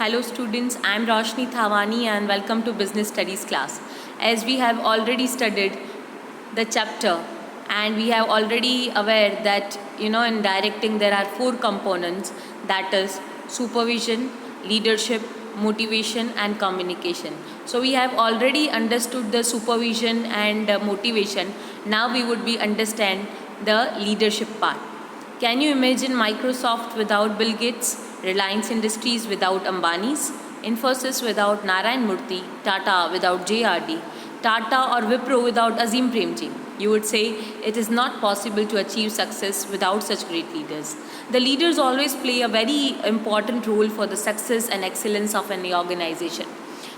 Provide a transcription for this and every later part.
Hello students, I am Roshni Thawani and welcome to Business Studies class. As we have already studied the chapter and we have already aware that in directing there are four components, that is supervision, leadership, motivation and communication. So we have already understood the supervision and motivation. Now we would be understand the leadership part. Can you imagine Microsoft without Bill Gates, Reliance Industries without Ambani's, Infosys without Narayan Murthy, Tata without JRD, Tata or Wipro without Azim Premji? You would say it is not possible to achieve success without such great leaders. The leaders always play a very important role for the success and excellence of any organization.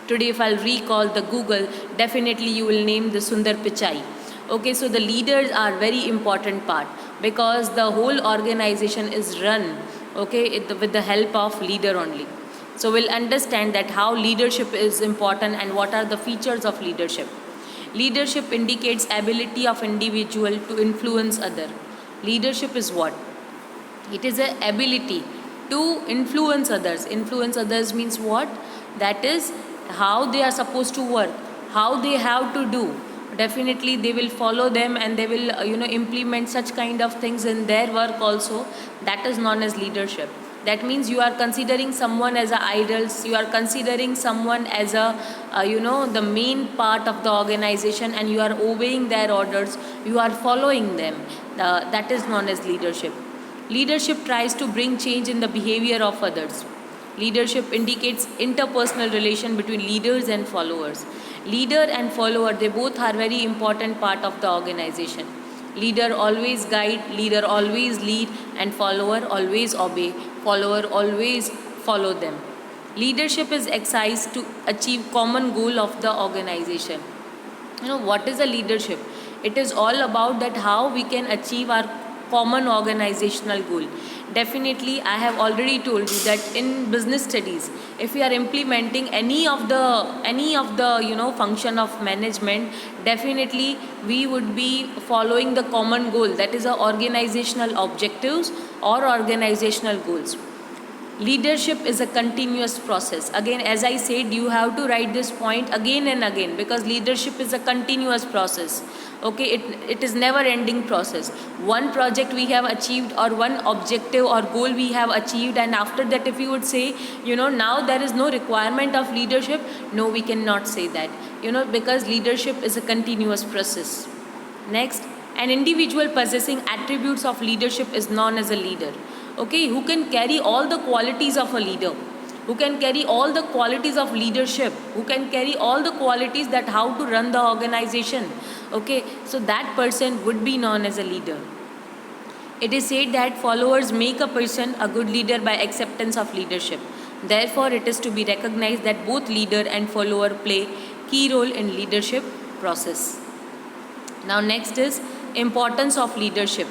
Today, if I'll recall the Google, definitely you will name the Sundar Pichai. Okay, so the leaders are very important part because the whole organization is run with the help of leader only. So we'll understand that how leadership is important and what are the features of leadership. Leadership indicates ability of individual to influence other. Leadership is what? It is an ability to influence others. Influence others means what? That is how they are supposed to work, how they have to do. Definitely they will follow them and they will implement such kind of things in their work also. That is known as leadership. That means you are considering someone as a idols, you are considering someone as a the main part of the organization and you are obeying their orders, you are following them. That is known as leadership. Leadership tries to bring change in the behavior of others. Leadership indicates interpersonal relation between leaders and followers. Leader and follower, they both are very important part of the organization. Leader always guide, leader always lead, and follower always obey, follower always follow them. Leadership is exercised to achieve common goal of the organization. What is a leadership? It is all about that how we can achieve our common organizational goal. Definitely, I have already told you that in business studies, if we are implementing any of the function of management, definitely we would be following the common goal, that is our organizational objectives or organizational goals. Leadership is a continuous process. Again, as I said, you have to write this point again and again because leadership is a continuous process. Okay, it is never ending process. One project we have achieved or one objective or goal we have achieved, and after that if you would say now there is no requirement of leadership, no, we cannot say that, because leadership is a continuous process. Next, an individual possessing attributes of leadership is known as a leader. Okay, who can carry all the qualities of a leader, who can carry all the qualities of leadership, who can carry all the qualities that how to run the organization. Okay, so that person would be known as a leader. It is said that followers make a person a good leader by acceptance of leadership. Therefore, it is to be recognized that both leader and follower play key role in leadership process. Now next is importance of leadership.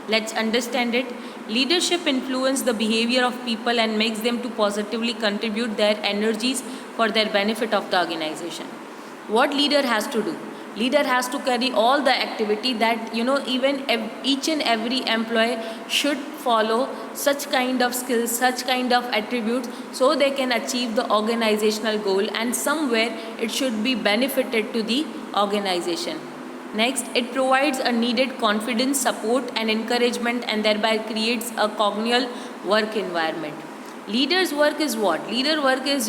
Let's understand it. Leadership influences the behavior of people and makes them to positively contribute their energies for their benefit of the organization. What leader has to do? Leader has to carry all the activity that even each and every employee should follow such kind of skills, such kind of attributes, so they can achieve the organizational goal and somewhere it should be benefited to the organization. Next, it provides a needed confidence, support and encouragement and thereby creates a congenial work environment. Leaders' work is what? Leader work is,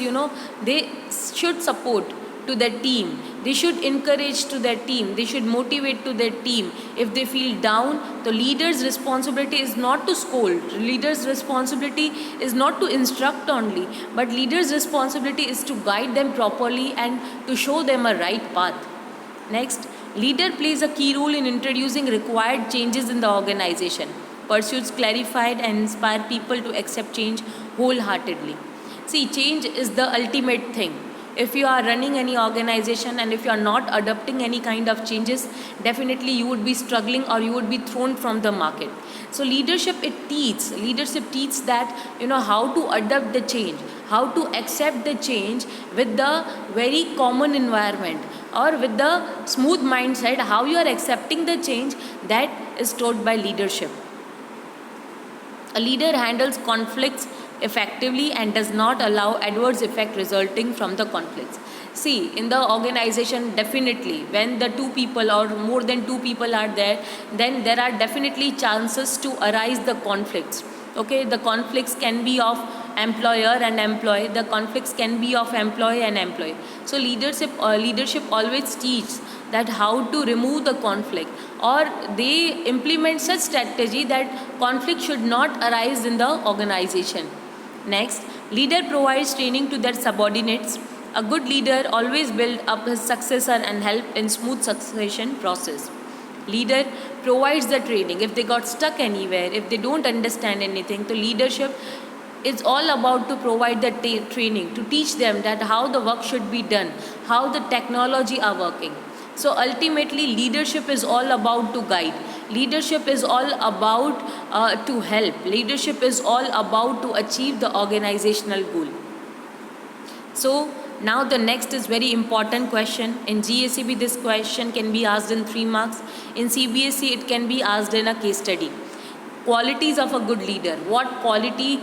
they should support to their team. They should encourage to their team. They should motivate to their team. If they feel down, the leader's responsibility is not to scold. Leader's responsibility is not to instruct only, but leader's responsibility is to guide them properly and to show them a right path. Next, leader plays a key role in introducing required changes in the organization, pursues clarified and inspire people to accept change wholeheartedly. See, change is the ultimate thing. If you are running any organization and if you are not adopting any kind of changes, definitely you would be struggling or you would be thrown from the market. So leadership teaches that how to adapt the change, how to accept the change with the very common environment or with the smooth mindset, how you are accepting the change, that is taught by leadership. A leader handles conflicts effectively and does not allow adverse effect resulting from the conflicts. See, in the organization, definitely, when the two people or more than two people are there, then there are definitely chances to arise the conflicts. Okay, the conflicts can be of employer and employee, the conflicts can be of employee and employee. So leadership always teaches that how to remove the conflict, or they implement such strategy that conflict should not arise in the organization. Next, leader provides training to their subordinates. A good leader always build up his successor and help in smooth succession process. Leader provides the training. If they got stuck anywhere, if they don't understand anything, so leadership is all about to provide the training to teach them that how the work should be done, how the technology are working. So ultimately, leadership is all about to guide. Leadership is all about to help. Leadership is all about to achieve the organizational goal. So now the next is very important question. In GACB, this question can be asked in 3 marks. In CBSE, it can be asked in a case study. Qualities of a good leader. What quality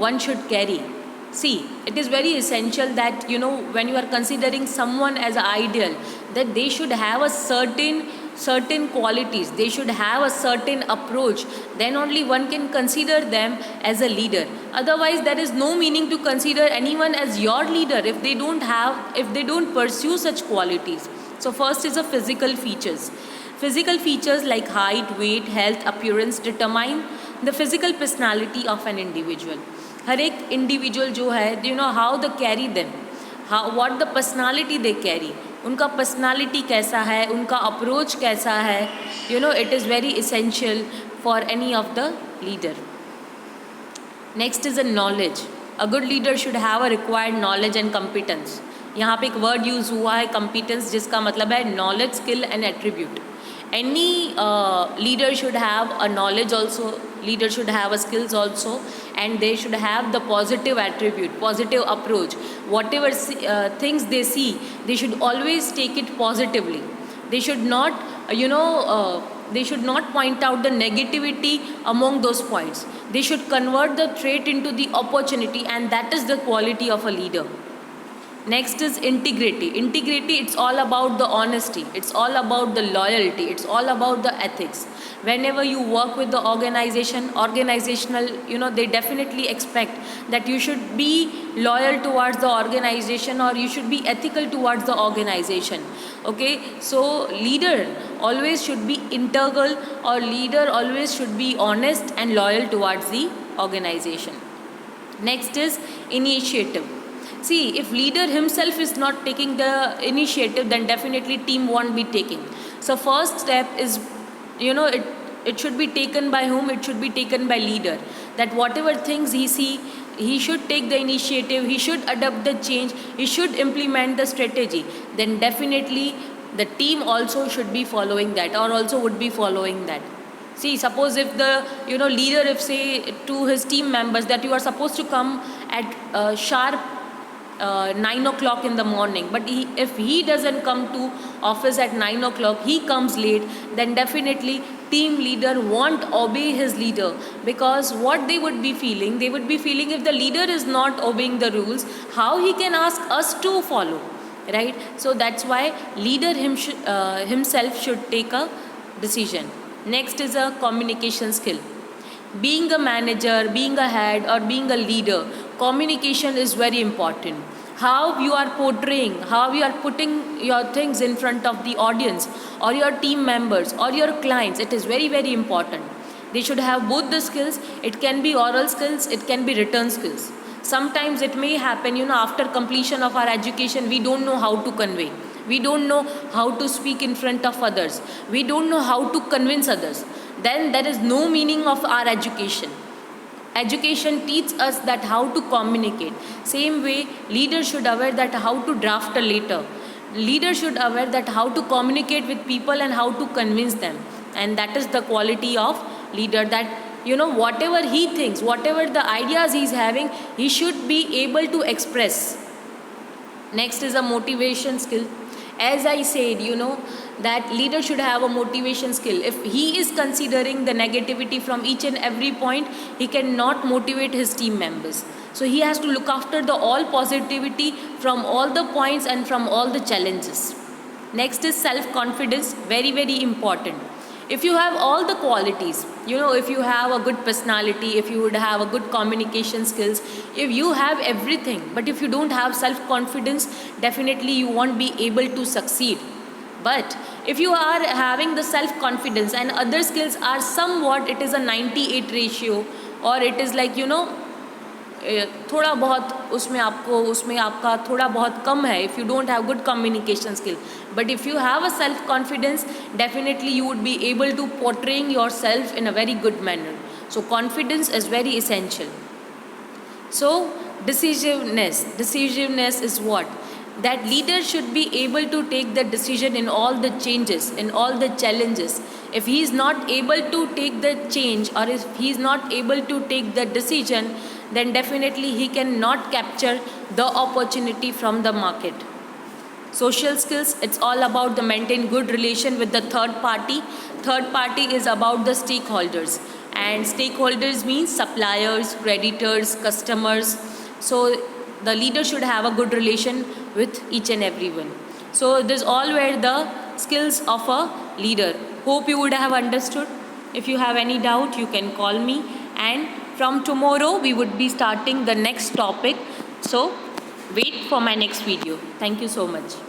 one should carry? See, it is very essential that when you are considering someone as an ideal, that they should have a certain qualities, they should have a certain approach, then only one can consider them as a leader. Otherwise, there is no meaning to consider anyone as your leader if they don't pursue such qualities. So first is the physical features. Physical features like height, weight, health, appearance determine the physical personality of an individual. हर एक individual जो है, how they carry them, what the personality they carry, उनका personality कैसा है, उनका approach कैसा है, it is very essential for any of the leader. Next is a knowledge. A good leader should have a required knowledge and competence. यहाँ पे एक word use हुआ है competence, जिसका मतलब है knowledge, skill and attribute. Any leader should have a knowledge also, leader should have a skills also, and they should have the positive attribute, positive approach. Whatever things they see, they should always take it positively. They should not, they should not point out the negativity among those points. They should convert the trait into the opportunity, and that is the quality of a leader. Next is integrity. Integrity, it's all about the honesty, it's all about the loyalty, it's all about the ethics. Whenever you work with the organizational, they definitely expect that you should be loyal towards the organization, or you should be ethical towards the organization. Okay, so leader always should be integral, or leader always should be honest and loyal towards the organization. Next is initiative. See, if leader himself is not taking the initiative, then definitely team won't be taking. So first step is, it should be taken by whom? It should be taken by leader. That whatever things he see, he should take the initiative, he should adopt the change, he should implement the strategy. Then definitely the team also should be following that, or also would be following that. See, suppose if the leader, if say to his team members that you are supposed to come at sharp 9 o'clock in the morning, but if he doesn't come to office at 9 o'clock, he comes late, then definitely team leader won't obey his leader, because what they would be feeling if the leader is not obeying the rules, how he can ask us to follow, right? So that's why leader himself should take a decision. Next is a communication skill. Being a manager, being a head, or being a leader, communication is very important. How you are portraying, how you are putting your things in front of the audience, or your team members, or your clients, it is very, very important. They should have both the skills. It can be oral skills, it can be written skills. Sometimes it may happen, after completion of our education, we don't know how to convey. We don't know how to speak in front of others. We don't know how to convince others. Then there is no meaning of our education. Education teaches us that how to communicate. Same way, leader should aware that how to draft a letter. Leader should aware that how to communicate with people and how to convince them. And that is the quality of leader, that whatever he thinks, whatever the ideas he's having, he should be able to express. Next is a motivation skill. As I said, that leader should have a motivation skill. If he is considering the negativity from each and every point, he cannot motivate his team members. So he has to look after the all positivity from all the points and from all the challenges. Next is self-confidence, very, very important. If you have all the qualities, if you have a good personality, if you would have a good communication skills, if you have everything, but if you don't have self-confidence, definitely you won't be able to succeed. But if you are having the self-confidence and other skills are somewhat, it is a 98 ratio, or it is like, थोड़ा बहुत उसमें आपका थोड़ा बहुत कम है, if you don't have good communication skill. But if you have a self confidence, definitely you would be able to portraying yourself in a very good manner. So confidence is very essential. So decisiveness is what? That leader should be able to take the decision in all the changes, in all the challenges. If he is not able to take the change, or if he is not able to take the decision, then definitely he cannot capture the opportunity from the market. Social skills, it's all about the maintain good relation with the third party. Third party is about the stakeholders, and stakeholders means suppliers, creditors, customers. So the leader should have a good relation with each and everyone. So this all were the skills of a leader. Hope you would have understood. If you have any doubt, you can call me, and from tomorrow we would be starting the next topic. So wait for my next video. Thank you so much.